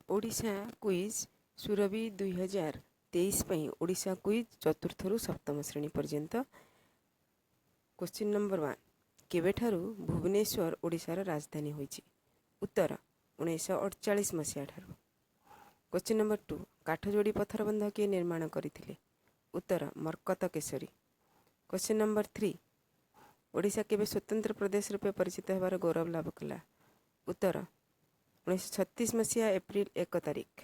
Odisha quiz Surabhi 2023 ପାଇଁ Odisha quiz चतुर्थରୁ सप्तम श्रेणी पर्यंत। क्वेश्चन नंबर 1 केवेठारू भुवनेश्वर ओडिशार राजधानी होइछि? उत्तर 1948 मसीहा ठारू। क्वेश्चन नंबर 2 काठजोड़ी पत्थर बंध किए निर्माण करथिले? उत्तर मरकत केशरी। क्वेश्चन नंबर 3 ओडिशा केबे स्वतंत्र प्रदेश रूपे परिचित हेबार गौरव लाभ कला? उत्तर 1936 मसीहा एप्रिल 1 तारिख।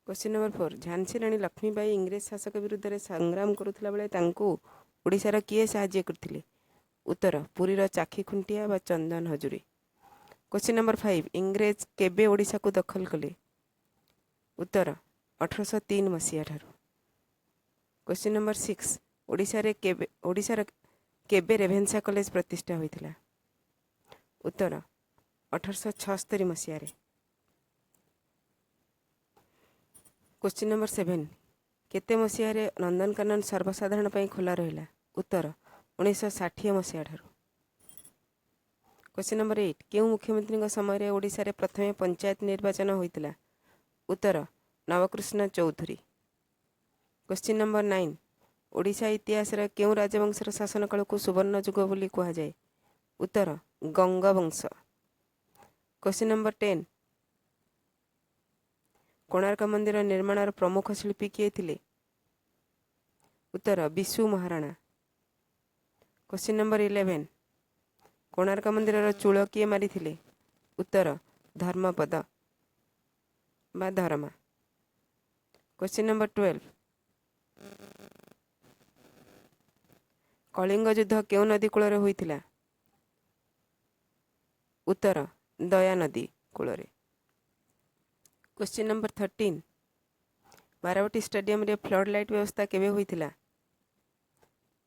क्वेश्चन नंबर 4 झांसी राणी लक्ष्मीबाई इंग्रेज शासक विरुद्ध रे संग्राम करुथिला बेले तांको ओडिशार किए साहाय्य करथिले? उत्तर पुरीर चाखी खुंटिया बा चंदन हजूरी। क्वेश्चन नंबर 5 इंग्रेज केबे ओडिशा को दखल कले? उत्तर 1803 मसीहा ठारू। क्वेश्चन नंबर 6 ओडिशार केबे रेभेन्सा कॉलेज प्रतिष्ठा होइथिला? उत्तर 1876 मसीह। क्वेश्चन नंबर 7 केते मसीह नंदनकानन सर्वसाधारण पर खोला रहा? उत्तर 1960 मसीहा ठारू। क्वेश्चन नंबर 8 केउ मुख्यमंत्री समय ओडिशा रे प्रथमे पंचायत निर्वाचन होइतिला? उत्तर नवकृष्ण चौधरी। क्वेश्चन नंबर 9 ओडिशा इतिहास केउ राजवंशर शासन काल को सुवर्ण युग बोली कहा जाए? उत्तर गंग वंश। क्वेश्चन नंबर 10 कोणार्क मंदिर निर्माण प्रमुख शिल्पी किए थिले? उत्तर बिशु महाराणा। क्वेश्चन नंबर 11 कोणार्क मंदिर चूल किए मारी थिले? उत्तर धर्मपद बा धर्मा। क्वेश्चन नंबर 12 कलिंग युद्ध केउ नदी कूल होइथिला? उत्तर दया नदी कूल। क्वेश्चन नंबर 13 बारावटी स्टेडियम रे फ्लड लाइट व्यवस्था केबे होइथिला?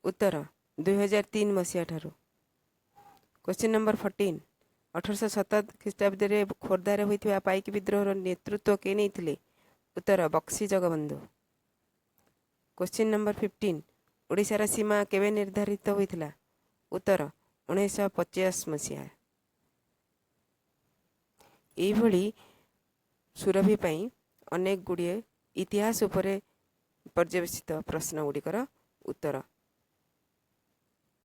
उत्तर 2003 मसीहा ठारू। क्वेश्चन नंबर 14 1870 ख्रीष्टाब्द रे खोर्धारे होइथिबा पाइक विद्रोहर नेतृत्व के नेइथिले? उत्तर बक्सी जगबंधु। क्वेश्चन नंबर 15 ओडिशार सीमा केबे निर्धारित होइथिला? उत्तर 1950 मसीहा। एभली सुरभि ପାଇଁ अनेक गुड़िए इतिहास उपरे पर्यवेसित प्रश्न गुड़िकर उत्तर